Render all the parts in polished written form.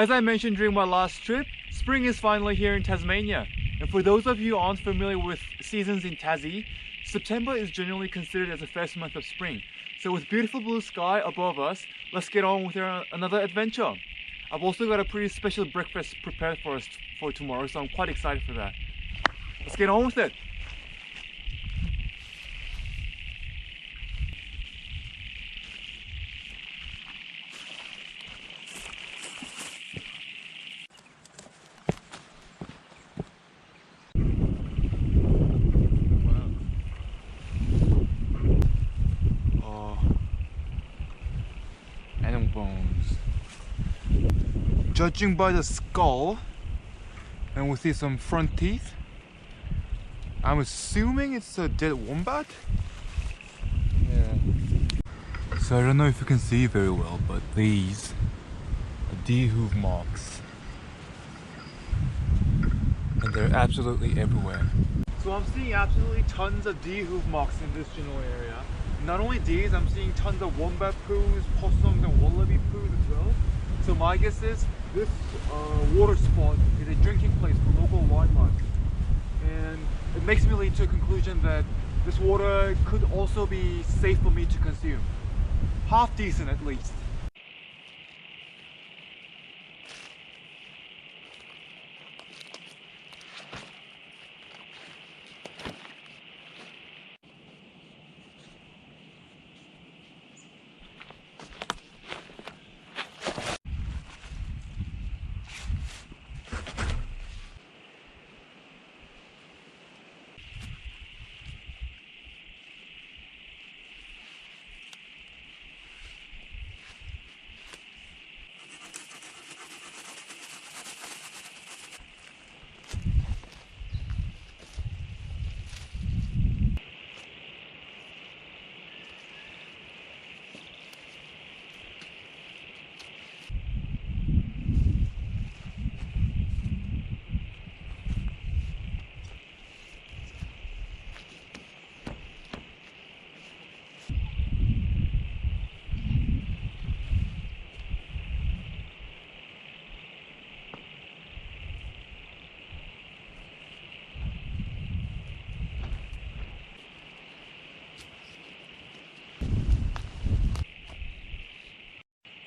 As I mentioned during my last trip, spring is finally here in Tasmania. And for those of you who aren't familiar with seasons in Tassie, September is generally considered as the first month of spring. So with beautiful blue sky above us, let's get on with another adventure. I've also got a pretty special breakfast prepared for us for tomorrow, so I'm quite excited for that. Let's get on with it. Bones. Judging by the skull, and we see some front teeth, I'm assuming it's a dead wombat. Yeah. So I don't know if you can see very well, but these are Dhoof marks, and they're absolutely everywhere. So I'm seeing absolutely tons of Dhoof marks in this general area. Not only these, I'm seeing tons of wombat poos, possums and wallaby poos as well. So my guess is this water spot is a drinking place for local wildlife. And it makes me lead to a conclusion that this water could also be safe for me to consume. Half decent at least.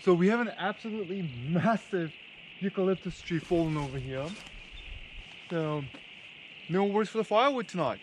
So we have an absolutely massive eucalyptus tree fallen over here. So no worries for the firewood tonight.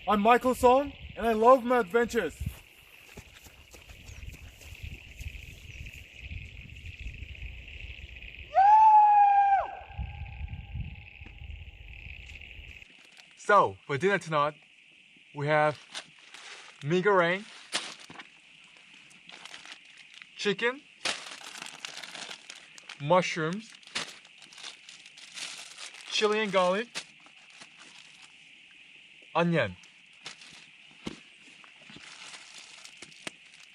I'm Michael Song, and I love my adventures. So, for dinner tonight, we have goreng, chicken, mushrooms, chili and garlic, onion,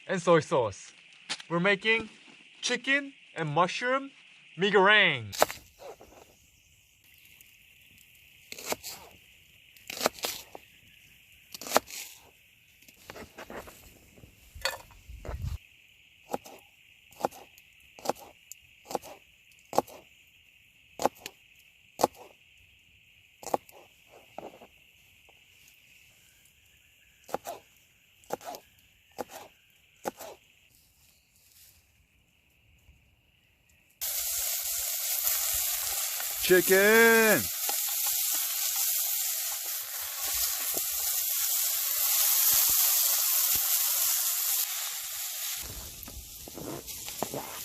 and soy sauce. We're making chicken and mushroom goreng. chicken.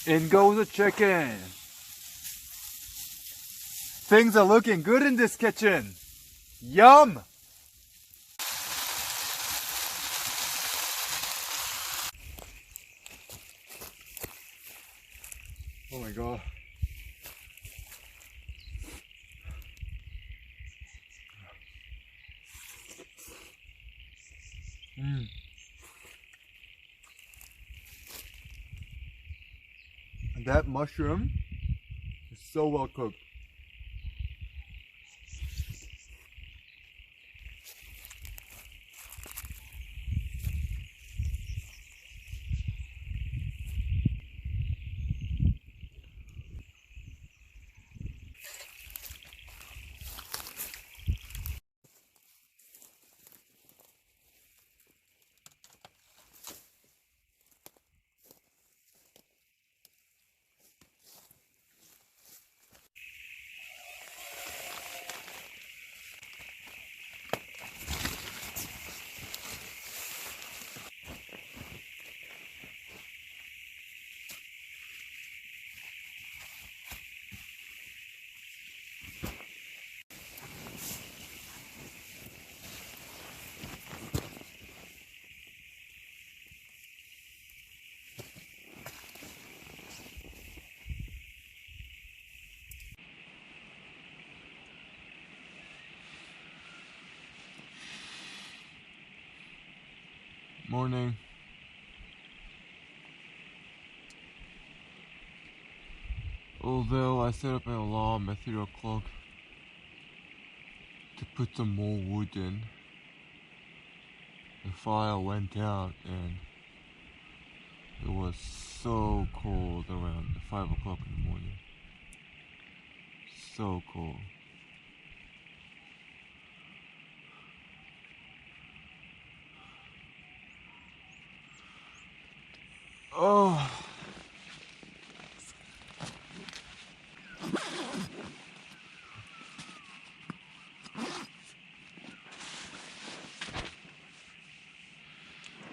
In goes the chicken. Things are looking good in this kitchen. Yum! Oh my god. And that mushroom is so well cooked. Morning. Although I set up an alarm at 3 o'clock to put some more wood in, the fire went out and it was so cold around 5 o'clock in the morning. So cold. Oh.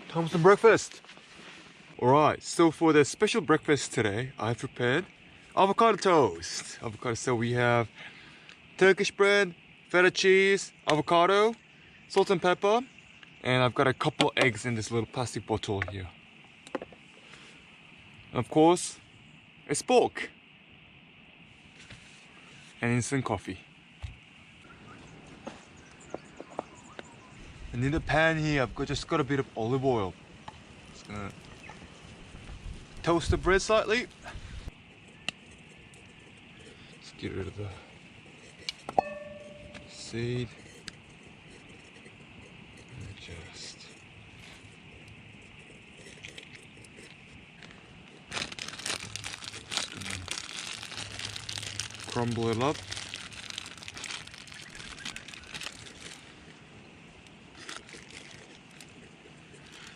Time for some breakfast. Alright, so for the special breakfast today, I prepared avocado toast. Avocado, so we have Turkish bread, feta cheese, avocado, salt and pepper, and I've got a couple eggs in this little plastic bottle here. Of course, a spork and instant coffee. And in the pan here, I've just got a bit of olive oil. Just gonna toast the bread slightly. Let's get rid of the seed. And just crumble it up.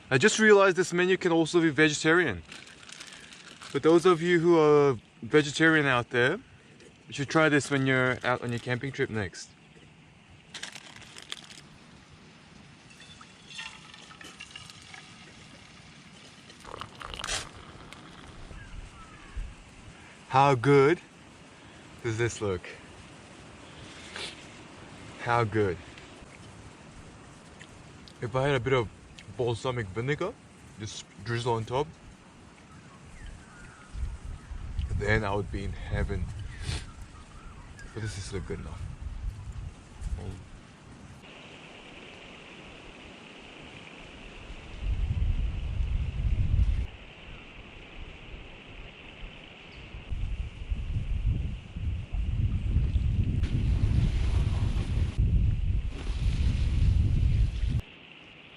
I just realized this menu can also be vegetarian. For those of you who are vegetarian out there, you should try this when you're out on your camping trip next. How good does this look? How good? If I had a bit of balsamic vinegar, just drizzle on top, then I would be in heaven. But this is still good enough.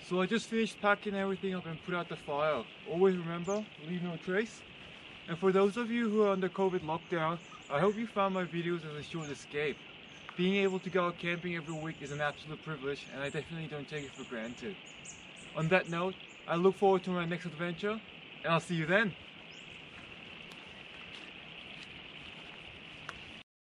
So I just finished packing everything up and put out the fire. Always remember, leave no trace. And for those of you who are under COVID lockdown, I hope you found my videos as a short escape. Being able to go out camping every week is an absolute privilege, and I definitely don't take it for granted. On that note, I look forward to my next adventure, and I'll see you then.